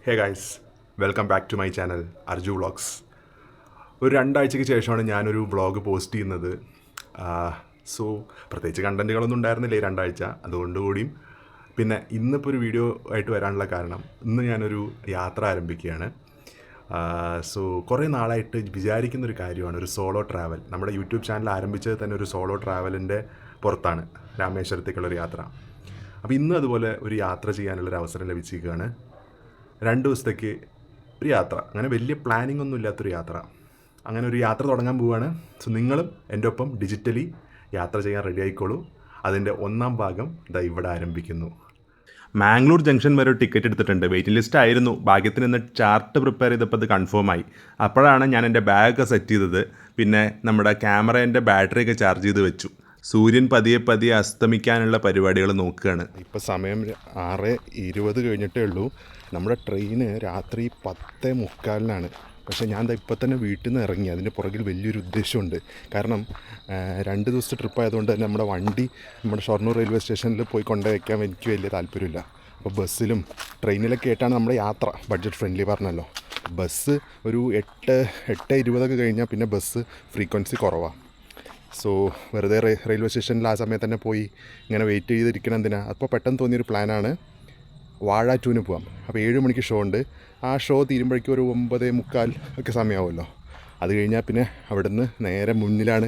Hey guys, welcome back to my channel Arju vlogs. ഒരു 2 ആഴ്ചയ്ക്ക് ശേഷമാണ് ഞാനൊരു വ്ളോഗ് പോസ്റ്റ് ചെയ്യുന്നത്. സോ പ്രത്യേകിച്ച് കണ്ടൻറ്റുകളൊന്നും ഉണ്ടായിരുന്നില്ല ഈ 2 ആഴ്ച. അതുകൊണ്ടുകൂടിയും പിന്നെ ഇന്നിപ്പോൾ ഒരു വീഡിയോ ആയിട്ട് വരാനുള്ള കാരണം, ഇന്ന് ഞാനൊരു യാത്ര ആരംഭിക്കുകയാണ്. സോ കുറേ നാളായിട്ട് വിചാരിക്കുന്നൊരു കാര്യമാണ് ഒരു സോളോ ട്രാവൽ. നമ്മുടെ യൂട്യൂബ് ചാനൽ ആരംഭിച്ചത് തന്നെ ഒരു സോളോ ട്രാവലിൻ്റെ പുറത്താണ്, രാമേശ്വരത്തേക്കുള്ളൊരു യാത്ര. അപ്പോൾ ഇന്നും അതുപോലെ ഒരു യാത്ര ചെയ്യാനുള്ളൊരു അവസരം ലഭിച്ചിരിക്കുകയാണ്. 2 ദിവസത്തേക്ക് ഒരു യാത്ര, അങ്ങനെ വലിയ പ്ലാനിംഗ് ഒന്നും ഇല്ലാത്തൊരു യാത്ര. അങ്ങനെ ഒരു യാത്ര തുടങ്ങാൻ പോവുകയാണ്. സോ നിങ്ങളും എൻ്റെ ഒപ്പം ഡിജിറ്റലി യാത്ര ചെയ്യാൻ റെഡി ആയിക്കോളൂ. അതിൻ്റെ 1ാം ഭാഗം ദാ ഇവിടെ ആരംഭിക്കുന്നു. മാംഗ്ലൂർ ജംഗ്ഷൻ വരെ ഒരു ടിക്കറ്റ് എടുത്തിട്ടുണ്ട്. വെയിറ്റിംഗ് ലിസ്റ്റ് ആയിരുന്നു. ഭാഗ്യത്തിന് ഇന്ന് ചാർട്ട് പ്രിപ്പയർ ചെയ്തപ്പോൾ അത് കൺഫേമായി. അപ്പോഴാണ് ഞാൻ എൻ്റെ ബാഗൊക്കെ സെറ്റ് ചെയ്തത്. പിന്നെ നമ്മുടെ ക്യാമറേൻ്റെ ബാറ്ററിയൊക്കെ ചാർജ് ചെയ്ത് വെച്ചു. സൂര്യൻ പതിയെ പതിയെ അസ്തമിക്കാനുള്ള പരിപാടികൾ നോക്കുകയാണ്. ഇപ്പോൾ സമയം 6:20 കഴിഞ്ഞിട്ടേ ഉള്ളൂ. നമ്മുടെ ട്രെയിന് രാത്രി 10:45 പക്ഷേ ഞാൻ ഇപ്പം തന്നെ വീട്ടിൽ നിന്ന് ഇറങ്ങി. അതിൻ്റെ പുറകിൽ വലിയൊരു ഉദ്ദേശമുണ്ട്. കാരണം 2 ദിവസത്തെ ട്രിപ്പ് ആയതുകൊണ്ട് തന്നെ നമ്മുടെ വണ്ടി നമ്മുടെ ഷൊർണൂർ റെയിൽവേ സ്റ്റേഷനിൽ പോയി കൊണ്ടുവയ്ക്കാൻ എനിക്ക് വലിയ താല്പര്യമില്ല. അപ്പോൾ ബസ്സിലും ട്രെയിനിലൊക്കെ ആയിട്ടാണ് നമ്മുടെ യാത്ര. ബഡ്ജറ്റ് ഫ്രണ്ട്ലി പറഞ്ഞല്ലോ. ബസ് ഒരു 8:20 കഴിഞ്ഞാൽ പിന്നെ ബസ് ഫ്രീക്വൻസി കുറവാണ്. സോ വെറുതെ റെയിൽവേ സ്റ്റേഷനിൽ ആ സമയത്ത് തന്നെ പോയി ഇങ്ങനെ വെയിറ്റ് ചെയ്തിരിക്കണം എന്തിനാ. അപ്പോൾ പെട്ടെന്ന് തോന്നിയൊരു പ്ലാനാണ് വാഴ 2 പോകാം. അപ്പോൾ 7 മണിക്ക് ഷോ ഉണ്ട്. ആ ഷോ തീരുമ്പോഴേക്കും ഒരു 9:45 ഒക്കെ സമയമാവുമല്ലോ. അത് കഴിഞ്ഞാൽ പിന്നെ അവിടുന്ന് നേരെ മുന്നിലാണ്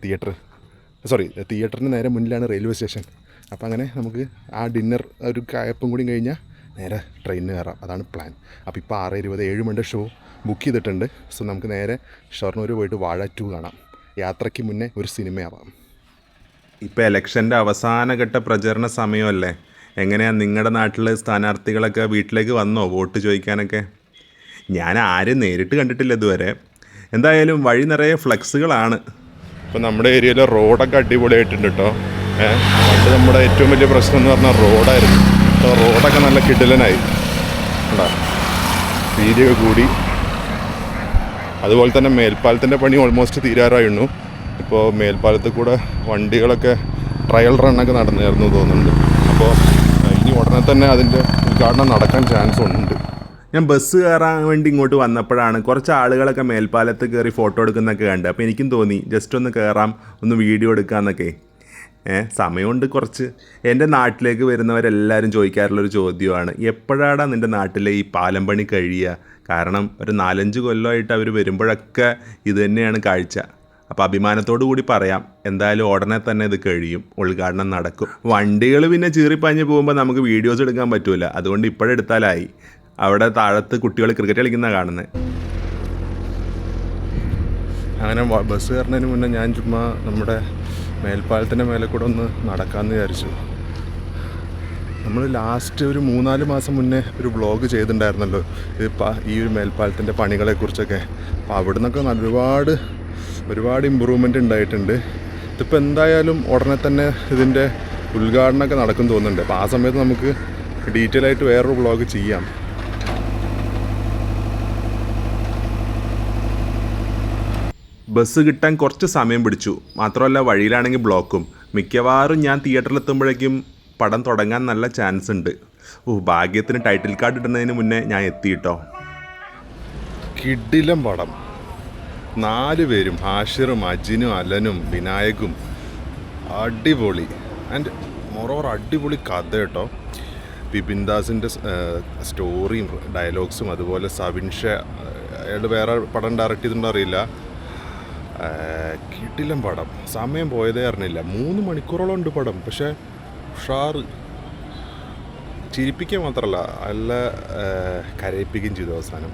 തിയേറ്ററിന് നേരെ മുന്നിലാണ് റെയിൽവേ സ്റ്റേഷൻ. അപ്പോൾ അങ്ങനെ നമുക്ക് ആ ഡിന്നർ ഒരു കായപ്പും കൂടി കഴിഞ്ഞാൽ നേരെ ട്രെയിനിന് കയറാം. അതാണ് പ്ലാൻ. അപ്പോൾ ഇപ്പോൾ 6:20 7 മണിയുടെ ഷോ ബുക്ക് ചെയ്തിട്ടുണ്ട്. സോ നമുക്ക് നേരെ ഷൊർണൂർ പോയിട്ട് വാഴ 2 കാണാം. യാത്രയ്ക്ക് മുന്നേ ഒരു സിനിമയാവാം. ഇപ്പോൾ ഇലക്ഷൻ്റെ അവസാനഘട്ട പ്രചരണ സമയമല്ലേ? എങ്ങനെയാണ് നിങ്ങളുടെ നാട്ടിൽ സ്ഥാനാർത്ഥികളൊക്കെ വീട്ടിലേക്ക് വന്നോ വോട്ട് ചോദിക്കാനൊക്കെ? ഞാൻ ആരും നേരിട്ട് കണ്ടിട്ടില്ല ഇതുവരെ. എന്തായാലും വഴി നിറയെ ഫ്ലെക്സുകളാണ്. ഇപ്പോൾ നമ്മുടെ ഏരിയയിലെ റോഡൊക്കെ അടിപൊളിയായിട്ടുണ്ട് കേട്ടോ. പണ്ട് നമ്മുടെ ഏറ്റവും വലിയ പ്രശ്നം എന്ന് പറഞ്ഞാൽ റോഡായിരുന്നു. അപ്പോൾ റോഡൊക്കെ നല്ല കിടിലനായി കേട്ടോ, വീതിയൊക്കെ കൂടി. അതുപോലെ തന്നെ മേൽപ്പാലത്തിൻ്റെ പണി ഓൾമോസ്റ്റ് തീരാറായിരുന്നു. ഇപ്പോൾ മേൽപ്പാലത്തിൽ കൂടെ വണ്ടികളൊക്കെ ട്രയൽ റണ്ണൊക്കെ നടന്നായിരുന്നു തോന്നുന്നുണ്ട്. അപ്പോൾ ഇനി ഉടനെ തന്നെ അതിൻ്റെ ഉദ്ഘാടനം നടക്കാൻ ചാൻസ് ഉണ്ട്. ഞാൻ ബസ് കയറാൻ വേണ്ടി ഇങ്ങോട്ട് വന്നപ്പോഴാണ് കുറച്ച് ആളുകളൊക്കെ മേൽപ്പാലത്ത് കയറി ഫോട്ടോ എടുക്കുന്നൊക്കെ കണ്ട്. അപ്പോൾ എനിക്കും തോന്നി ജസ്റ്റ് ഒന്ന് കയറാം, ഒന്ന് വീഡിയോ എടുക്കാമെന്നൊക്കെ. സമയമുണ്ട് കുറച്ച്. എൻ്റെ നാട്ടിലേക്ക് വരുന്നവരെല്ലാവരും ചോദിക്കാറുള്ളൊരു ചോദ്യമാണ്, എപ്പോഴാണ് നിൻ്റെ നാട്ടിലെ ഈ പാലം പണി കഴിയുക? കാരണം ഒരു 4-5 കൊല്ലമായിട്ട് അവർ വരുമ്പോഴൊക്കെ ഇത് തന്നെയാണ് കാഴ്ച. അപ്പോൾ അഭിമാനത്തോടു കൂടി പറയാം, എന്തായാലും ഉടനെ തന്നെ ഇത് കഴിയും, ഉദ്ഘാടനം നടക്കും. വണ്ടികൾ പിന്നെ ചീറിപ്പാഞ്ഞ് പോകുമ്പോൾ നമുക്ക് വീഡിയോസ് എടുക്കാൻ പറ്റില്ല. അതുകൊണ്ട് ഇപ്പോഴെടുത്താലായി. അവിടെ താഴത്ത് കുട്ടികൾ ക്രിക്കറ്റ് കളിക്കുന്ന കാണുന്നത്. അങ്ങനെ ബസ് കയറുന്നതിന് മുന്നേ ഞാൻ ചുമ്മാ നമ്മുടെ മേൽപ്പാലത്തിൻ്റെ മേലെ കൂടെ ഒന്ന് നടക്കാമെന്ന് വിചാരിച്ചു. നമ്മൾ ലാസ്റ്റ് ഒരു 3-4 മാസം മുന്നേ ഒരു വ്ളോഗ് ചെയ്തിട്ടുണ്ടായിരുന്നല്ലോ ഈ ഒരു മേൽപ്പാലത്തിൻ്റെ പണികളെക്കുറിച്ചൊക്കെ. അപ്പോൾ അവിടെ നിന്നൊക്കെ ഒരുപാട് ഇമ്പ്രൂവ്മെൻ്റ് ഉണ്ടായിട്ടുണ്ട്. ഇതിപ്പോൾ എന്തായാലും ഉടനെ തന്നെ ഇതിൻ്റെ ഉദ്ഘാടനമൊക്കെ നടക്കും തോന്നുന്നുണ്ട്. അപ്പോൾ ആ സമയത്ത് നമുക്ക് ഡീറ്റെയിൽ ആയിട്ട് വേറൊരു വ്ളോഗ് ചെയ്യാം. ബസ് കിട്ടാൻ കുറച്ച് സമയം പിടിച്ചു. മാത്രമല്ല വഴിയിലാണെങ്കിൽ ബ്ലോക്കും. മിക്കവാറും ഞാൻ തിയേറ്ററിലെത്തുമ്പോഴേക്കും പടം തുടങ്ങാൻ നല്ല ചാൻസ് ഉണ്ട്. ഭാഗ്യത്തിന് ടൈറ്റിൽ കാർഡ് ഇടുന്നതിന് മുന്നേ ഞാൻ എത്തിയിട്ടോ. കിടിലം പടം. 4 പേരും, ഹാഷിറും അജിനും അലനും വിനായകും. അടിപൊളി. ആൻഡ് മോറോവർ അടിപൊളി കഥ കേട്ടോ. ബിപിൻ ദാസിൻ്റെ സ്റ്റോറിയും ഡയലോഗ്സും, അതുപോലെ സവിൻ ഷാ, അയാൾ വേറെ പടം ഡയറക്റ്റ് ചെയ്തിട്ടുണ്ടോ അറിയില്ല. കിടിലം പടം. സമയം പോയതേ അറിഞ്ഞില്ല. 3 മണിക്കൂറോളം ഉണ്ട് പടം. പക്ഷേ ഉഷാറ്. ചിരിപ്പിക്കുക മാത്രമല്ല, നല്ല കരയിപ്പിക്കുകയും ചെയ്തു അവസാനം.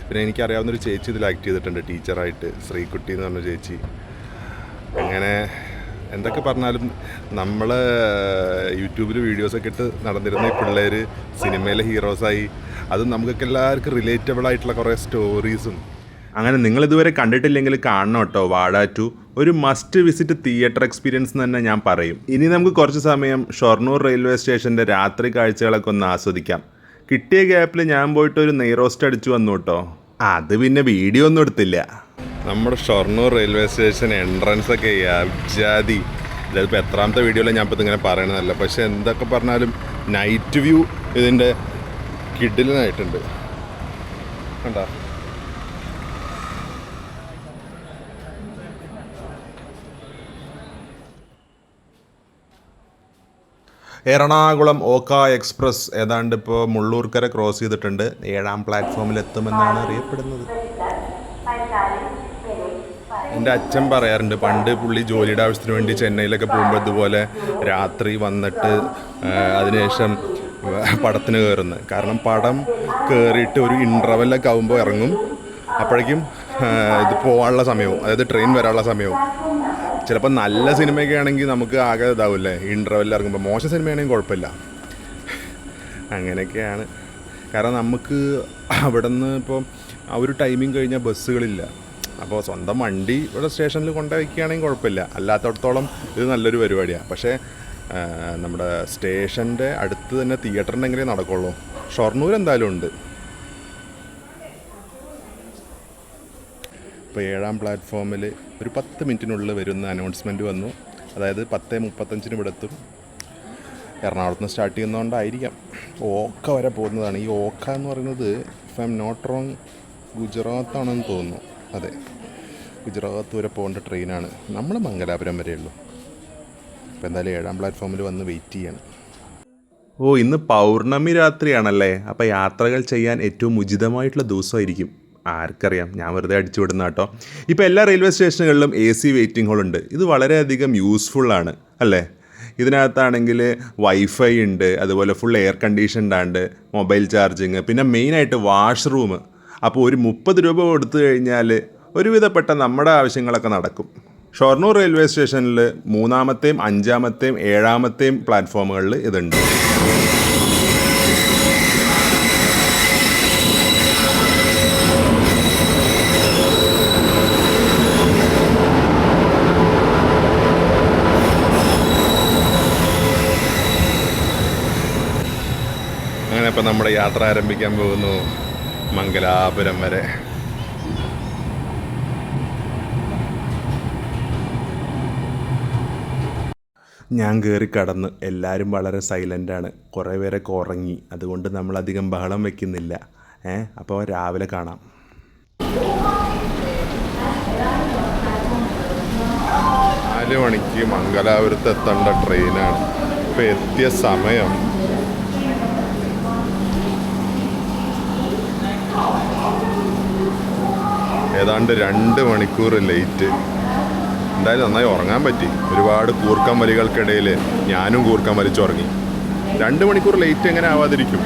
പിന്നെ എനിക്കറിയാവുന്നൊരു ചേച്ചി ഇതിൽ ആക്ട് ചെയ്തിട്ടുണ്ട് ടീച്ചറായിട്ട്, ശ്രീകുട്ടി എന്ന് പറഞ്ഞ ചേച്ചി. അങ്ങനെ എന്തൊക്കെ പറഞ്ഞാലും നമ്മൾ യൂട്യൂബിൽ വീഡിയോസൊക്കെ ഇട്ട് നടന്നിരുന്ന ഈ പിള്ളേർ സിനിമയിലെ ഹീറോസായി. അതും നമുക്കൊക്കെ എല്ലാവർക്കും റിലേറ്റബിൾ ആയിട്ടുള്ള കുറേ സ്റ്റോറീസും. അങ്ങനെ നിങ്ങളിതുവരെ കണ്ടിട്ടില്ലെങ്കിൽ കാണണം കേട്ടോ വാഴ 2. ഒരു മസ്റ്റ് വിസിറ്റ് തിയേറ്റർ എക്സ്പീരിയൻസ് എന്ന് തന്നെ ഞാൻ പറയും. ഇനി നമുക്ക് കുറച്ച് സമയം ഷൊർണൂർ റെയിൽവേ സ്റ്റേഷൻ്റെ രാത്രി കാഴ്ചകളൊക്കെ ഒന്ന് ആസ്വദിക്കാം. കിട്ടിയ ഗ്യാപ്പിൽ ഞാൻ പോയിട്ട് ഒരു നെയ് റോസ്റ്റ് അടിച്ചു വന്നു കേട്ടോ. അത് പിന്നെ വീഡിയോ ഒന്നും എടുത്തില്ല. നമ്മുടെ ഷൊർണൂർ റെയിൽവേ സ്റ്റേഷൻ എൻട്രൻസൊക്കെ അബ്ജാതി. ഇതിപ്പോൾ എത്രാമത്തെ വീഡിയോയിലാണ് ഞാൻ ഇപ്പോൾ ഇതിങ്ങനെ പറയണതല്ല. പക്ഷേ എന്തൊക്കെ പറഞ്ഞാലും നൈറ്റ് വ്യൂ ഇതിൻ്റെ കിഡിലനായിട്ടുണ്ട് കണ്ടാ. എറണാകുളം ഓക്ക എക്സ്പ്രസ് ഏതാണ്ട് ഇപ്പോൾ മുള്ളൂർക്കര ക്രോസ് ചെയ്തിട്ടുണ്ട്. 7ാം പ്ലാറ്റ്ഫോമിൽ എത്തുമെന്നാണ് അറിയപ്പെടുന്നത്. എൻ്റെ അച്ഛൻ പറയാറുണ്ട്, പണ്ട് പുള്ളി ജോലിയുടെ ആവശ്യത്തിന് വേണ്ടി ചെന്നൈയിലൊക്കെ പോകുമ്പോൾ ഇതുപോലെ രാത്രി വന്നിട്ട് അതിനുശേഷം പടത്തിന് കയറുന്നത്. കാരണം പടം കയറിയിട്ട് ഒരു ഇൻ്റർവെല്ലൊക്കെ ആകുമ്പോൾ ഇറങ്ങും. അപ്പോഴേക്കും ഇത് പോകാനുള്ള സമയവും, അതായത് ട്രെയിൻ വരാനുള്ള സമയവും. ചിലപ്പോൾ നല്ല സിനിമയൊക്കെ ആണെങ്കിൽ നമുക്ക് ആകെ ഇതാവില്ലേ ഇൻ്റർവെല്ലിൽ ഇറങ്ങുമ്പോൾ. മോശം സിനിമയാണെങ്കിൽ കുഴപ്പമില്ല. അങ്ങനെയൊക്കെയാണ്. കാരണം നമുക്ക് അവിടെ നിന്ന് ഇപ്പോൾ ആ ഒരു ടൈമിങ് കഴിഞ്ഞാൽ ബസ്സുകളില്ല. അപ്പോൾ സ്വന്തം വണ്ടി ഇവിടെ സ്റ്റേഷനിൽ കൊണ്ടുപോയി വയ്ക്കുകയാണെങ്കിൽ കുഴപ്പമില്ല. അല്ലാത്തടത്തോളം ഇത് നല്ലൊരു പരിപാടിയാണ്. പക്ഷേ നമ്മുടെ സ്റ്റേഷൻ്റെ അടുത്ത് തന്നെ തിയേറ്ററിനെങ്കിലേ നടക്കുള്ളൂ. ഷൊർണൂർ എന്തായാലും ഉണ്ട്. ഇപ്പോൾ 7ാം പ്ലാറ്റ്ഫോമിൽ ഒരു 10 മിനിറ്റിനുള്ളിൽ വരുന്ന അനൗൺസ്മെൻറ്റ് വന്നു. അതായത് 10:35 ഇവിടെ എത്തും. എറണാകുളത്ത് നിന്ന് സ്റ്റാർട്ട് ചെയ്യുന്നതുകൊണ്ടായിരിക്കാം ഓക്ക വരെ പോകുന്നതാണ്. ഈ ഓക്ക എന്ന് പറയുന്നത് if I am not wrong ഗുജറാത്താണെന്ന് തോന്നുന്നു. അതെ, ഗുജറാത്ത് വരെ പോകേണ്ട ട്രെയിനാണ്. നമ്മൾ മംഗലാപുരം വരെയുള്ളൂ. അപ്പോൾ എന്തായാലും 7ാം പ്ലാറ്റ്ഫോമിൽ വന്ന് വെയിറ്റ് ചെയ്യണം. ഇന്ന് പൗർണമി രാത്രിയാണല്ലേ. അപ്പോൾ യാത്രകൾ ചെയ്യാൻ ഏറ്റവും ഉചിതമായിട്ടുള്ള ദിവസമായിരിക്കും. ആർക്കറിയാം, ഞാൻ വെറുതെ അടിച്ചു വിടുന്ന കേട്ടോ. ഇപ്പോൾ എല്ലാ റെയിൽവേ സ്റ്റേഷനുകളിലും AC വെയിറ്റിംഗ് ഹോൾ ഉണ്ട്. ഇത് വളരെയധികം യൂസ്ഫുള്ളാണ് അല്ലേ. ഇതിനകത്താണെങ്കിൽ വൈഫൈ ഉണ്ട്, അതുപോലെ ഫുൾ എയർ കണ്ടീഷൻഡ് ആണ്, മൊബൈൽ ചാർജിങ്, പിന്നെ മെയിനായിട്ട് വാഷ്റൂം. അപ്പോൾ ഒരു 30 രൂപ കൊടുത്തു കഴിഞ്ഞാൽ ഒരുവിധപ്പെട്ട നമ്മുടെ ആവശ്യങ്ങളൊക്കെ നടക്കും. ഷൊർണൂർ റെയിൽവേ സ്റ്റേഷനിൽ 3-ാമത്തെയും 5-ാമത്തെയും 7-ാമത്തെയും പ്ലാറ്റ്ഫോമുകളിൽ ഇതുണ്ട്. അങ്ങനെ ഇപ്പം നമ്മുടെ യാത്ര ആരംഭിക്കാൻ പോകുന്നു മംഗലാപുരം വരെ. ഞാൻ കയറി കടന്ന്, എല്ലാവരും വളരെ സൈലൻ്റാണ്. കുറേ പേരൊക്കെ ഉറങ്ങി. അതുകൊണ്ട് നമ്മളധികം ബഹളം വയ്ക്കുന്നില്ല. അപ്പോൾ രാവിലെ കാണാം. നാല് മണിക്ക് മംഗലാപുരത്ത് എത്തേണ്ട ട്രെയിനാണ്. ഇപ്പോൾ എത്തിയ സമയം ഏതാണ്ട് 2 മണിക്കൂർ ലേറ്റ്. എന്തായാലും നന്നായി ഉറങ്ങാൻ പറ്റി. ഒരുപാട് കൂർക്കം വലികൾക്കിടയിൽ ഞാനും കൂർക്കം വലിച്ചുറങ്ങി. 2 മണിക്കൂർ ലേറ്റ് എങ്ങനെ ആവാതിരിക്കും?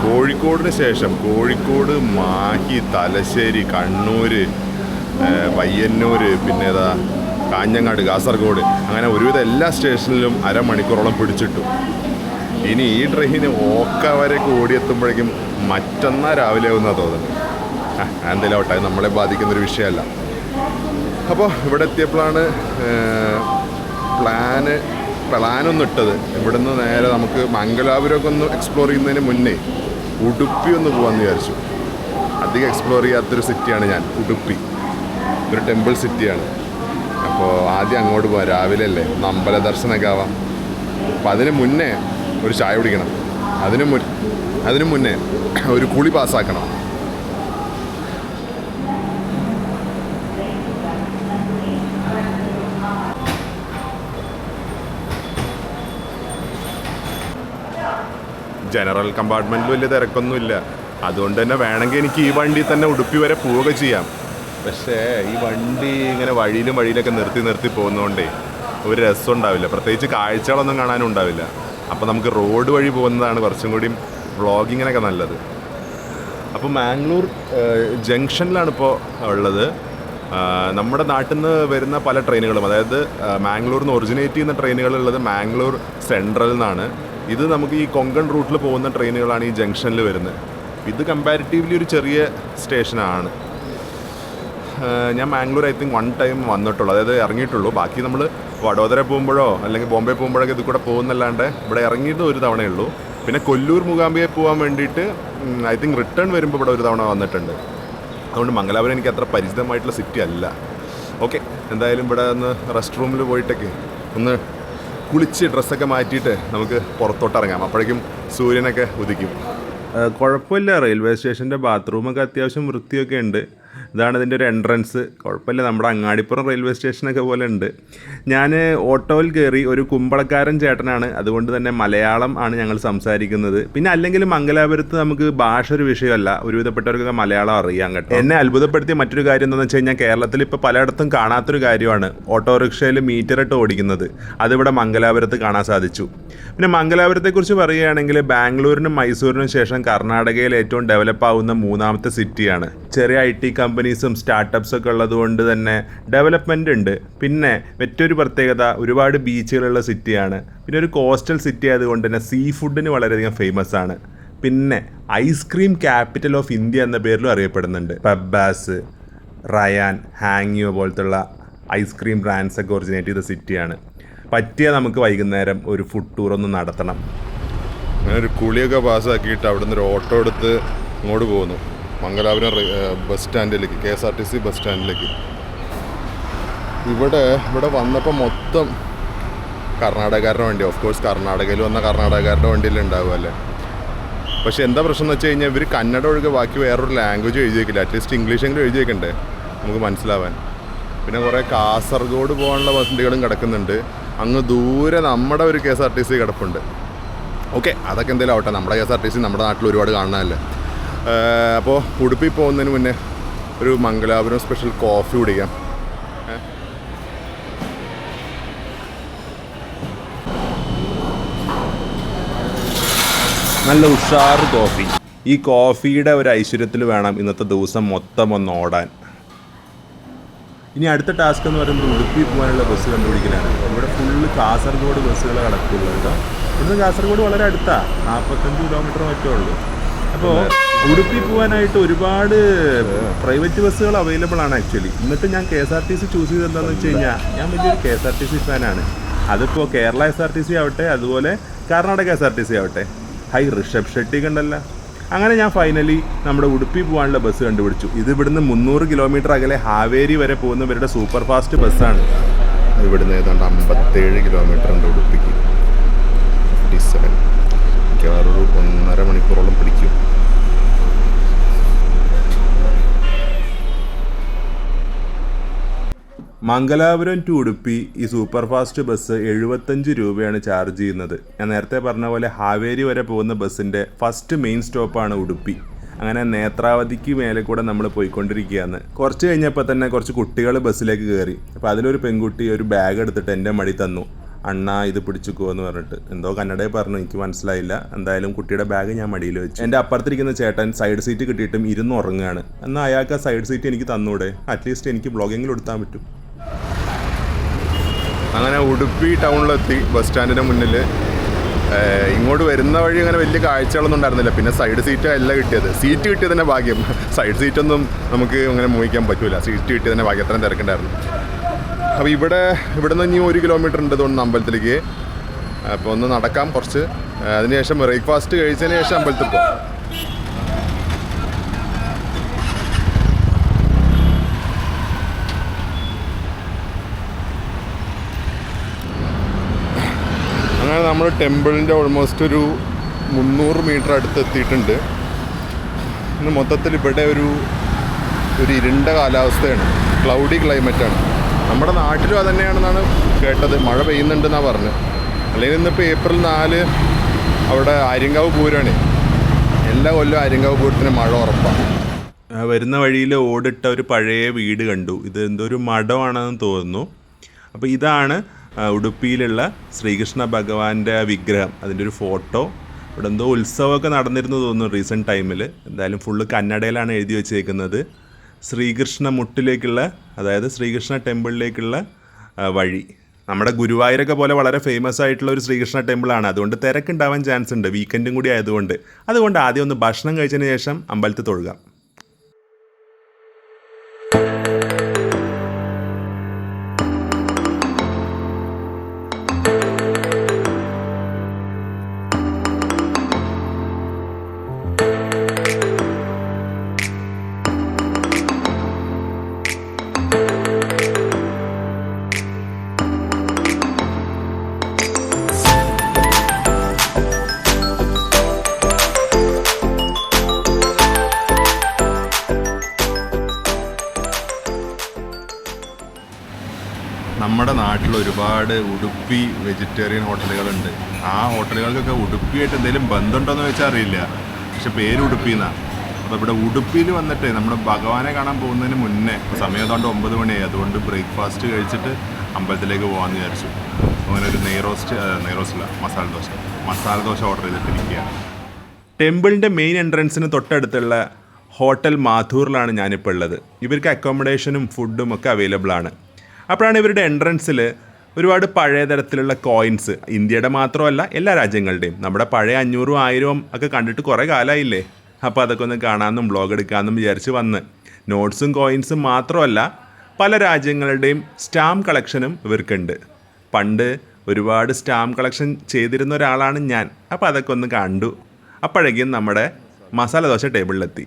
കോഴിക്കോടിന് ശേഷം കോഴിക്കോട്, മാഹി, തലശ്ശേരി, കണ്ണൂർ, പയ്യന്നൂർ, പിന്നെ ഏതാ കാഞ്ഞങ്ങാട്, കാസർഗോഡ്, അങ്ങനെ ഒരുവിധം എല്ലാ സ്റ്റേഷനിലും അരമണിക്കൂറോളം പിടിച്ചിട്ടു. ഇനി ഈ ട്രെയിന് ഓക്ക വരെ ഓടിയെത്തുമ്പോഴേക്കും മറ്റന്നാൾ രാവിലെ ആവുമെന്നാണ് തോന്നുന്നത്. എന്തെങ്കിലും ആവട്ടെ, നമ്മളെ ബാധിക്കുന്നൊരു വിഷയമല്ല. അപ്പോൾ ഇവിടെ എത്തിയപ്പോഴാണ് പ്ലാനൊന്നും ഇട്ടത്. ഇവിടുന്ന് നേരെ നമുക്ക് മംഗലാപുരമൊക്കെ ഒന്ന് എക്സ്പ്ലോർ ചെയ്യുന്നതിന് മുന്നേ ഉടുപ്പി ഒന്ന് പോകാമെന്ന് വിചാരിച്ചു. അധികം എക്സ്പ്ലോർ ചെയ്യാത്തൊരു സിറ്റിയാണ് ഉടുപ്പി. ഒരു ടെമ്പിൾ സിറ്റിയാണ്. അപ്പോൾ ആദ്യം അങ്ങോട്ട് പോകാം. രാവിലെ അല്ലേ, ഒന്ന് അമ്പല ദർശനമൊക്കെ ആവാം. അപ്പോൾ അതിന് മുന്നേ ഒരു ചായ കുടിക്കണം. അതിനു മുന്നേ ഒരു കുളി പാസ്സാക്കണം. ജനറൽ കമ്പാർട്ട്മെൻറ്റിൽ വലിയ തിരക്കൊന്നുമില്ല. അതുകൊണ്ട് തന്നെ വേണമെങ്കിൽ എനിക്ക് ഈ വണ്ടി തന്നെ ഉടുപ്പി വരെ പോവുക ചെയ്യാം. പക്ഷേ ഈ വണ്ടി ഇങ്ങനെ വഴിയിലൊക്കെ നിർത്തി പോകുന്നതുകൊണ്ടേ ഒരു രസം ഉണ്ടാവില്ല. പ്രത്യേകിച്ച് കാഴ്ചകളൊന്നും കാണാനും ഉണ്ടാവില്ല. അപ്പോൾ നമുക്ക് റോഡ് വഴി പോകുന്നതാണ് കുറച്ചും കൂടി വ്ളോഗിങ്ങിനൊക്കെ നല്ലത്. അപ്പോൾ മാംഗ്ലൂർ ജംഗ്ഷനിലാണ് ഇപ്പോൾ ഉള്ളത്. നമ്മുടെ നാട്ടിൽ നിന്ന് വരുന്ന പല ട്രെയിനുകളും, അതായത് മാംഗ്ലൂരിൽ നിന്ന് ഒറിജിനേറ്റ് ചെയ്യുന്ന ട്രെയിനുകളുള്ളത് മാംഗ്ലൂർ സെൻട്രൽ നിന്നാണ്. ഇത് നമുക്ക് ഈ കൊങ്കൺ റൂട്ടിൽ പോകുന്ന ട്രെയിനുകളാണ് ഈ ജംഗ്ഷനിൽ വരുന്നത്. ഇത് കമ്പാരിറ്റീവ്ലി ഒരു ചെറിയ സ്റ്റേഷനാണ്. ഞാൻ മാംഗ്ലൂർ ഐ തിങ്ക് 1 ടൈം വന്നിട്ടുള്ളൂ, അതായത് ഇറങ്ങിയിട്ടുള്ളൂ. ബാക്കി നമ്മൾ വഡോദര പോകുമ്പോഴോ അല്ലെങ്കിൽ ബോംബെ പോകുമ്പോഴൊക്കെ ഇത് കൂടെ പോകുന്നല്ലാണ്ട് ഇവിടെ ഇറങ്ങിയിട്ട് ഒരു തവണയേ ഉള്ളൂ. പിന്നെ കൊല്ലൂർ മൂകാംബിയെ പോകാൻ വേണ്ടിയിട്ട് ഐ തിങ്ക് റിട്ടേൺ വരുമ്പോൾ ഇവിടെ ഒരു തവണ വന്നിട്ടുണ്ട്. അതുകൊണ്ട് മംഗലാപുരം എനിക്ക് അത്ര പരിചിതമായിട്ടുള്ള സിറ്റി അല്ല. ഓക്കെ, എന്തായാലും ഇവിടെ ഒന്ന് റെസ്റ്റ് റൂമിൽ പോയിട്ടൊക്കെ ഒന്ന് കുളിച്ച് ഡ്രസ്സൊക്കെ മാറ്റിയിട്ട് നമുക്ക് പുറത്തോട്ട് ഇറങ്ങാം. അപ്പോഴേക്കും സൂര്യനൊക്കെ ഉദിക്കും. കുഴപ്പമില്ല, റെയിൽവേ സ്റ്റേഷൻ്റെ ബാത്റൂമൊക്കെ അത്യാവശ്യം വൃത്തിയൊക്കെ ഉണ്ട്. ഇതാണ് ഇതിൻ്റെ ഒരു എൻട്രൻസ്. കുഴപ്പമില്ല, നമ്മുടെ അങ്ങാടിപ്പുറം റെയിൽവേ സ്റ്റേഷനൊക്കെ പോലെ ഉണ്ട്. ഞാൻ ഓട്ടോയിൽ കയറി, ഒരു കുമ്പളക്കാരൻ ചേട്ടനാണ്, അതുകൊണ്ട് തന്നെ മലയാളം ആണ് ഞങ്ങൾ സംസാരിക്കുന്നത്. പിന്നെ അല്ലെങ്കിൽ മംഗലാപുരത്ത് നമുക്ക് ഭാഷ ഒരു വിഷയമല്ല, ഒരുവിധപ്പെട്ടവർക്കൊക്കെ മലയാളം അറിയാം കേട്ടോ. എന്നെ അത്ഭുതപ്പെടുത്തിയ മറ്റൊരു കാര്യം എന്താണെന്ന് വെച്ച് കഴിഞ്ഞാൽ, കേരളത്തിൽ ഇപ്പോൾ പലയിടത്തും കാണാത്തൊരു കാര്യമാണ് ഓട്ടോറിക്ഷയിൽ മീറ്ററിട്ട് ഓടിക്കുന്നത്. അതിവിടെ മംഗലാപുരത്ത് കാണാൻ സാധിച്ചു. പിന്നെ മംഗലാപുരത്തെക്കുറിച്ച് പറയുകയാണെങ്കിൽ, ബാംഗ്ലൂരിനും മൈസൂരിനും ശേഷം കർണാടകയിൽ ഏറ്റവും ഡെവലപ്പ് ആവുന്ന മൂന്നാമത്തെ സിറ്റിയാണ്. ചെറിയ IT കമ്പനീസും സ്റ്റാർട്ടപ്സ് ഒക്കെ ഉള്ളതുകൊണ്ട് തന്നെ ഡെവലപ്മെൻ്റ് ഉണ്ട്. പിന്നെ മറ്റൊരു പ്രത്യേകത, ഒരുപാട് ബീച്ചുകളുള്ള സിറ്റിയാണ്. പിന്നെ ഒരു കോസ്റ്റൽ സിറ്റി ആയതുകൊണ്ട് തന്നെ സീ ഫുഡിന് വളരെയധികം ഫേമസ് ആണ്. പിന്നെ ഐസ്ക്രീം ക്യാപിറ്റൽ ഓഫ് ഇന്ത്യ എന്ന പേരിലും അറിയപ്പെടുന്നുണ്ട്. പബ്ബാസ്, റയാൻ, ഹാങ്യോ പോലത്തുള്ള ഐസ്ക്രീം ബ്രാൻഡ്സൊക്കെ ഒറിജിനേറ്റ് ചെയ്ത സിറ്റിയാണ്. പറ്റിയ നമുക്ക് വൈകുന്നേരം ഒരു ഫുഡ് ടൂർ ഒന്ന് നടത്തണം. അങ്ങനെ ഒരു കുളിയൊക്കെ പാസ്സാക്കിയിട്ട് അവിടെ നിന്ന് ഒരു ഓട്ടോ എടുത്ത് ഇങ്ങോട്ട് പോകുന്നു, മംഗലാപുരം ബസ് സ്റ്റാൻഡിലേക്ക്, KSRTC ബസ് സ്റ്റാൻഡിലേക്ക്. ഇവിടെ വന്നപ്പോൾ മൊത്തം കർണാടകക്കാരുടെ വണ്ടി. ഓഫ് കോഴ്സ് കർണാടകയിൽ വന്ന കർണാടകക്കാരുടെ വണ്ടിയിൽ ഉണ്ടാവുമല്ലേ. പക്ഷേ എന്താ പ്രശ്നം എന്ന് വെച്ച് കഴിഞ്ഞാൽ, ഇവർ കന്നഡ ഒഴികെ ബാക്കി വേറൊരു ലാംഗ്വേജ് എഴുതി വയ്ക്കില്ല. അറ്റ്ലീസ്റ്റ് ഇംഗ്ലീഷെങ്കിലും എഴുതി വയ്ക്കണ്ടേ നമുക്ക് മനസ്സിലാവാൻ. പിന്നെ കുറേ കാസർഗോഡ് പോകാനുള്ള വണ്ടികളും കിടക്കുന്നുണ്ട്. അങ്ങ് ദൂരെ നമ്മുടെ ഒരു KSRTC കിടപ്പുണ്ട്. ഓക്കെ, അതൊക്കെ എന്തെങ്കിലും ആവട്ടെ, നമ്മുടെ KSRTC നമ്മുടെ നാട്ടിൽ ഒരുപാട് കാണാനല്ലേ. അപ്പോൾ ഉടുപ്പി പോകുന്നതിന് മുന്നേ ഒരു മംഗലാപുരം സ്പെഷ്യൽ കോഫി കുടിക്കാം. നല്ല ഉഷാർ കോഫി. ഈ കോഫിയുടെ ഒരു ഐശ്വര്യത്തിൽ വേണം ഇന്നത്തെ ദിവസം മൊത്തം ഒന്ന് ഓടാൻ. ഇനി അടുത്ത ടാസ്ക് എന്ന് പറയുന്നത് ഉടുപ്പി പോകാനുള്ള ബസ് കണ്ടുപിടിക്കലാണ്. ഇവിടെ ഫുള്ള് കാസർഗോഡ് ബസ്സുകൾ കിടക്കുള്ളൂ കേട്ടോ. ഇവിടുന്ന് കാസർഗോഡ് വളരെ അടുത്താണ്, 45 കിലോമീറ്റർ മറ്റേ ഉള്ളൂ. അപ്പോൾ ഉടുപ്പി പോകാനായിട്ട് ഒരുപാട് പ്രൈവറ്റ് ബസ്സുകൾ അവൈലബിൾ ആണ് ആക്ച്വലി. എന്നിട്ട് ഞാൻ KSRTC ചൂസ് ചെയ്ത് എന്താണെന്ന് വെച്ച് കഴിഞ്ഞാൽ, ഞാൻ വലിയൊരു KSRTC ഫാനാണ്. അതിപ്പോൾ കേരള SRTC ആവട്ടെ, അതുപോലെ കർണാടക SRTC ആവട്ടെ. ഹൈ ഋഷഭ് ഷെട്ടി കണ്ടല്ലോ. അങ്ങനെ ഞാൻ ഫൈനലി നമ്മുടെ ഉടുപ്പി പോകാനുള്ള ബസ് കണ്ടുപിടിച്ചു. ഇത് ഇവിടുന്ന് 300 കിലോമീറ്റർ അകലെ ഹാവേരി വരെ പോകുന്നവരുടെ സൂപ്പർ ഫാസ്റ്റ് ബസ്സാണ്. ഇവിടുന്ന് ഏതാണ്ട് 57 കിലോമീറ്റർ ഉണ്ട് ഉടുപ്പിക്ക്. 57 മിക്കവാറൊരു 1.5 മണിക്കൂറോളം പിടിക്കും. മംഗലാപുരം ടു ഉടുപ്പി ഈ സൂപ്പർ ഫാസ്റ്റ് ബസ് 75 രൂപയാണ് ചാർജ് ചെയ്യുന്നത്. ഞാൻ നേരത്തെ പറഞ്ഞ പോലെ ഹാവേരി വരെ പോകുന്ന ബസ്സിൻ്റെ ഫസ്റ്റ് മെയിൻ സ്റ്റോപ്പാണ് ഉടുപ്പി. അങ്ങനെ നേത്രാവതിക്ക് മേലെ കൂടെ നമ്മൾ പോയിക്കൊണ്ടിരിക്കുകയാണ്. കുറച്ച് കഴിഞ്ഞപ്പോൾ തന്നെ കുറച്ച് കുട്ടികൾ ബസ്സിലേക്ക് കയറി. അപ്പോൾ അതിലൊരു പെൺകുട്ടി ഒരു ബാഗ് എടുത്തിട്ട് എൻ്റെ മടി തന്നു. അണ്ണാ ഇത് പിടിച്ചുക്കോ എന്ന് പറഞ്ഞിട്ട് എന്തോ കന്നഡയിൽ പറഞ്ഞു, എനിക്ക് മനസ്സിലായില്ല. എന്തായാലും കുട്ടിയുടെ ബാഗ് ഞാൻ മടിയിൽ വെച്ചു. എൻ്റെ അപ്പുറത്തിരിക്കുന്ന ചേട്ടൻ സൈഡ് സീറ്റ് കിട്ടിയിട്ടും ഇരുന്ന് ഉറങ്ങുകയാണ്. എന്നാൽ അയാൾക്ക് ആ സൈഡ് സീറ്റ് എനിക്ക് തന്നൂടെ? അറ്റ്ലീസ്റ്റ് എനിക്ക് ബ്ലോഗിങ്ങിൽ എടുത്താൻ പറ്റും. അങ്ങനെ ഉടുപ്പി ടൗണിലെത്തി ബസ് സ്റ്റാൻഡിന് മുന്നിൽ. ഇങ്ങോട്ട് വരുന്ന വഴി അങ്ങനെ വലിയ കാഴ്ചകളൊന്നും ഉണ്ടായിരുന്നില്ല. പിന്നെ സൈഡ് സീറ്റ് അല്ല കിട്ടിയത്. സീറ്റ് കിട്ടിയത് തന്നെ ഭാഗ്യം. സൈഡ് സീറ്റൊന്നും നമുക്ക് അങ്ങനെ മോഹിക്കാൻ പറ്റില്ല. സീറ്റ് കിട്ടിയത് തന്നെ ഭാഗ്യം, അത്രയും തിരക്കുണ്ടായിരുന്നു. അപ്പോൾ ഇവിടെ നിന്ന് ഇനി 1 കിലോമീറ്റർ ഉണ്ട് തോന്നുന്നു അമ്പലത്തിലേക്ക്. അപ്പോൾ ഒന്ന് നടക്കാം കുറച്ച്. അതിനുശേഷം ബ്രേക്ക്ഫാസ്റ്റ് കഴിച്ചതിന് ശേഷം അമ്പലത്തിൽ പോകാം. അങ്ങനെ നമ്മൾ ടെമ്പിളിൻ്റെ ഓൾമോസ്റ്റ് ഒരു 300 മീറ്റർ അടുത്ത് എത്തിയിട്ടുണ്ട്. ഇന്ന് മൊത്തത്തിൽ ഇവിടെ ഒരു ഇരുണ്ട കാലാവസ്ഥയാണ്, ക്ലൗഡി ക്ലൈമറ്റാണ്. നമ്മുടെ നാട്ടിലും അത് തന്നെയാണെന്നാണ് കേട്ടത്. മഴ പെയ്യുന്നുണ്ടെന്നാണ് പറഞ്ഞത്. അല്ലെങ്കിൽ ഇന്നിപ്പോൾ April 4 അവിടെ ആര്യങ്കാവ് പൂരമാണ്. എല്ലാ കൊല്ലം ആര്യങ്കാവ് പൂരത്തിന് മഴ ഉറപ്പാണ്. വരുന്ന വഴിയിൽ ഓടിട്ട ഒരു പഴയ വീട് കണ്ടു. ഇത് എന്തോ ഒരു മഠമാണെന്ന് തോന്നുന്നു. അപ്പോൾ ഇതാണ് ഉടുപ്പിയിലുള്ള ശ്രീകൃഷ്ണ ഭഗവാന്റെ വിഗ്രഹം, അതിൻ്റെ ഒരു ഫോട്ടോ. ഇവിടെ എന്തോ ഉത്സവമൊക്കെ നടന്നിരുന്നു തോന്നുന്നു റീസെൻറ്റ് ടൈമിൽ. എന്തായാലും ഫുള്ള് കന്നഡയിലാണ് എഴുതി വെച്ചേക്കുന്നത്. ശ്രീകൃഷ്ണ മുട്ടിലേക്കുള്ള, അതായത് ശ്രീകൃഷ്ണ ടെമ്പിളിലേക്കുള്ള വഴി. നമ്മുടെ ഗുരുവായൂരൊക്കെ പോലെ വളരെ ഫേമസ് ആയിട്ടുള്ള ഒരു ശ്രീകൃഷ്ണ ടെമ്പിളാണ്. അതുകൊണ്ട് തിരക്കുണ്ടാവാൻ ചാൻസ് ഉണ്ട്, വീക്കെൻഡും കൂടി ആയതുകൊണ്ട്. അതുകൊണ്ട് ആദ്യം ഒന്ന് ഭക്ഷണം കഴിച്ചതിന് ശേഷം അമ്പലത്തിൽ തൊഴുകാം. നമ്മുടെ നാട്ടിൽ ഒരുപാട് ഉടുപ്പി വെജിറ്റേറിയൻ ഹോട്ടലുകളുണ്ട്. ആ ഹോട്ടലുകൾക്കൊക്കെ ഉടുപ്പിയായിട്ട് എന്തെങ്കിലും ബന്ധമുണ്ടോയെന്ന് വെച്ചാൽ അറിയില്ല, പക്ഷെ പേര് ഉടുപ്പി എന്നാണ്. അപ്പോൾ ഇവിടെ ഉടുപ്പിയിൽ വന്നിട്ട് നമ്മുടെ ഭഗവാനെ കാണാൻ പോകുന്നതിന് മുന്നേ സമയം ഏതാണ്ട് 9 മണിയായി, അതുകൊണ്ട് ബ്രേക്ക്ഫാസ്റ്റ് കഴിച്ചിട്ട് അമ്പലത്തിലേക്ക് പോകാമെന്ന് വിചാരിച്ചു. അങ്ങനെ ഒരു നെയ്റോസ്റ്റല്ല മസാല ദോശ ഓർഡർ ചെയ്തിട്ടിരിക്കുകയാണ്. ടെമ്പിളിൻ്റെ മെയിൻ എൻട്രൻസിന് തൊട്ടടുത്തുള്ള ഹോട്ടൽ മാഥൂറിലാണ് ഞാനിപ്പോൾ ഉള്ളത്. ഇവർക്ക് അക്കോമഡേഷനും ഫുഡും ഒക്കെ അവൈലബിൾ ആണ്. അപ്പോഴാണ് ഇവരുടെ എൻട്രൻസിൽ ഒരുപാട് പഴയ തരത്തിലുള്ള കോയിൻസ്, ഇന്ത്യയുടെ മാത്രമല്ല എല്ലാ രാജ്യങ്ങളുടെയും, നമ്മുടെ പഴയ 500, 1000 ഒക്കെ കണ്ടിട്ട് കുറേ കാലമായില്ലേ. അപ്പോൾ അതൊക്കെ ഒന്ന് കാണാമെന്നും വ്ളോഗ് എടുക്കാമെന്നും വിചാരിച്ച് വന്ന്. നോട്ട്സും കോയിൻസും മാത്രമല്ല പല രാജ്യങ്ങളുടെയും സ്റ്റാമ്പ് കളക്ഷനും ഇവർക്കുണ്ട്. പണ്ട് ഒരുപാട് സ്റ്റാമ്പ് കളക്ഷൻ ചെയ്തിരുന്ന ഒരാളാണ് ഞാൻ. അപ്പോൾ അതൊക്കെ ഒന്ന് കണ്ടു. അപ്പോഴേക്കും നമ്മുടെ മസാല ദോശ ടേബിളിലെത്തി.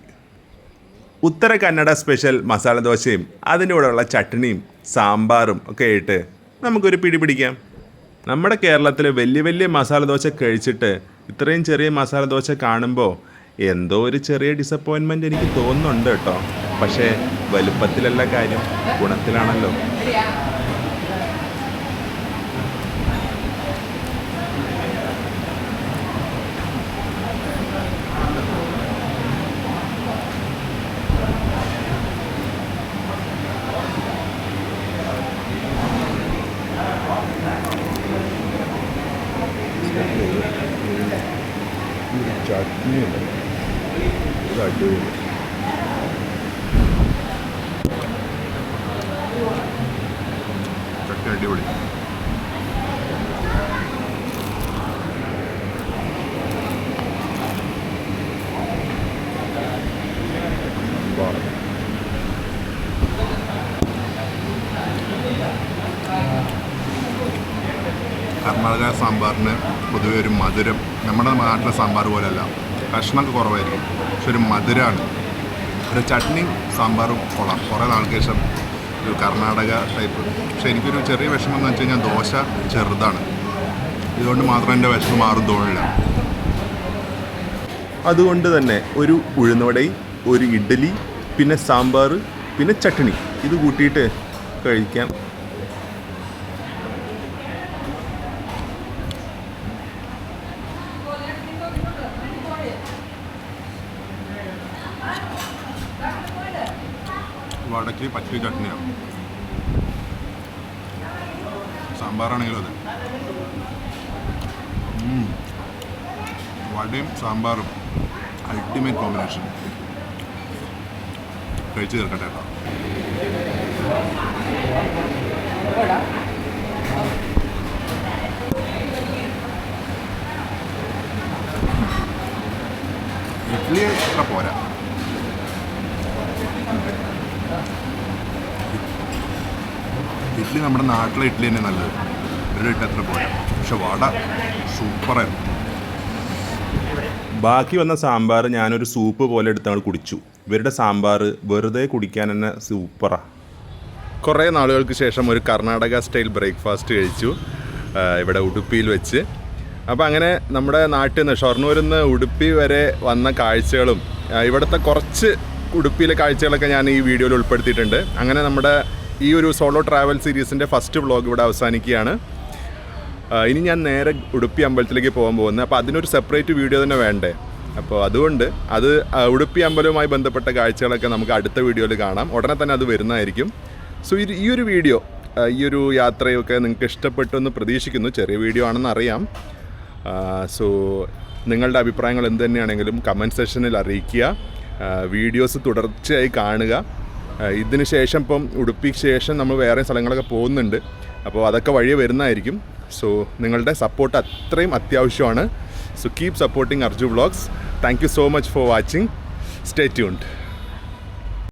ഉത്തര കന്നഡ സ്പെഷ്യൽ മസാല ദോശയും അതിൻ്റെ കൂടെയുള്ള ചട്നിയും സാമ്പാറും ഒക്കെ ആയിട്ട് നമുക്കൊരു പിടി പിടിക്കാം. നമ്മുടെ കേരളത്തിൽ വലിയ വലിയ മസാല ദോശ കഴിച്ചിട്ട് ഇത്രയും ചെറിയ മസാല ദോശ കാണുമ്പോൾ എന്തോ ഒരു ചെറിയ ഡിസപ്പോയിൻമെൻറ്റ് എനിക്ക് തോന്നുന്നുണ്ട് കേട്ടോ. പക്ഷേ വലുപ്പത്തിലല്ല കാര്യം, ഗുണത്തിലാണല്ലോ. ചട്നി അടിപൊളി. ചട്നി അടിപൊളി. കർണാടക സാമ്പാറിന് പൊതുവെ ഒരു മധുരം, നമ്മുടെ നാട്ടിലെ സാമ്പാർ പോലെയല്ല, കഷ്ണമൊക്കെ കുറവായിരിക്കും, പക്ഷെ ഒരു മധുരമാണ്. ഒരു ചട്നി സാമ്പാറും കൊള്ളാം. കുറേ നാൾക്ക് ശേഷം ഒരു കർണാടക ടൈപ്പ്. പക്ഷെ എനിക്കൊരു ചെറിയ വിഷമം എന്ന് വെച്ച് കഴിഞ്ഞാൽ ദോശ ചെറുതാണ്, ഇതുകൊണ്ട് മാത്രം എൻ്റെ വിഷമം മാറും തോന്നില്ല. അതുകൊണ്ട് തന്നെ ഒരു ഉഴുന്നുവടയും ഒരു ഇഡ്ഡലി, പിന്നെ സാമ്പാർ, പിന്നെ ചട്നി, ഇത് കൂട്ടിയിട്ട് കഴിക്കാം. വടക്ക് പച്ചരി ചട്നിയാണ്, സാമ്പാറാണെങ്കിലും അതെ. വടയും സാമ്പാറും അൾട്ടിമേറ്റ് കോമ്പിനേഷൻ. കഴിച്ച് തീർക്കട്ടെ കേട്ടോ. ഇഡ്ഡലി അത്ര പോരാ, ഇഡ്ഡലി നമ്മുടെ നാട്ടിലെ ഇഡ്ഡലി തന്നെ നല്ലത്, ഇവരുടെ ഇട്ട് അത്ര പോരാ. പക്ഷെ വട സൂപ്പറായിരുന്നു. ബാക്കി വന്ന സാമ്പാർ ഞാനൊരു സൂപ്പ് പോലെ എടുത്തങ്ങൾ കുടിച്ചു. ഇവരുടെ സാമ്പാർ വെറുതെ കുടിക്കാൻ തന്നെ സൂപ്പറാണ്. കുറേ നാളുകൾക്ക് ശേഷം ഒരു കർണാടക സ്റ്റൈൽ ബ്രേക്ക്ഫാസ്റ്റ് കഴിച്ചു ഇവിടെ ഉടുപ്പിയിൽ വെച്ച്. അപ്പോൾ അങ്ങനെ നമ്മുടെ നാട്ടിൽ നിന്ന് ഷൊർണൂരിൽ നിന്ന് ഉടുപ്പി വരെ വന്ന കാഴ്ചകളും ഇവിടുത്തെ കുറച്ച് ഉടുപ്പിയിലെ കാഴ്ചകളൊക്കെ ഞാൻ ഈ വീഡിയോയിൽ ഉൾപ്പെടുത്തിയിട്ടുണ്ട്. അങ്ങനെ നമ്മുടെ ഈ ഒരു സോളോ ട്രാവൽ സീരീസിൻ്റെ ഫസ്റ്റ് വ്ളോഗ് ഇവിടെ അവസാനിക്കുകയാണ്. ഇനി ഞാൻ നേരെ ഉടുപ്പി അമ്പലത്തിലേക്ക് പോകാൻ പോകുന്നത്. അപ്പോൾ അതിനൊരു സെപ്പറേറ്റ് വീഡിയോ തന്നെ വേണ്ടേ. അപ്പോൾ അതുകൊണ്ട് അത് ഉടുപ്പി അമ്പലവുമായി ബന്ധപ്പെട്ട കാഴ്ചകളൊക്കെ നമുക്ക് അടുത്ത വീഡിയോയിൽ കാണാം. ഉടനെ തന്നെ അത് വരുന്നതായിരിക്കും. സോ ഈ ഒരു വീഡിയോ, ഈ ഒരു യാത്രയൊക്കെ നിങ്ങൾക്ക് ഇഷ്ടപ്പെട്ടു എന്ന് പ്രതീക്ഷിക്കുന്നു. ചെറിയ വീഡിയോ ആണെന്ന് അറിയാം. സോ നിങ്ങളുടെ അഭിപ്രായങ്ങൾ എന്ത് തന്നെയാണെങ്കിലും കമൻറ്റ് സെക്ഷനിൽ അറിയിക്കുക. വീഡിയോസ് തുടർച്ചയായി കാണുക. ഇതിന് ശേഷം ഇപ്പം ഉടുപ്പിക്ക് ശേഷം നമ്മൾ വേറെ സ്ഥലങ്ങളൊക്കെ പോകുന്നുണ്ട്. അപ്പോൾ അതൊക്കെ വഴിയെ വരുന്നതായിരിക്കും. സോ നിങ്ങളുടെ സപ്പോർട്ട് അത്രയും അത്യാവശ്യമാണ്. So keep supporting Arju vlogs. Thank you so much for watching. Stay tuned.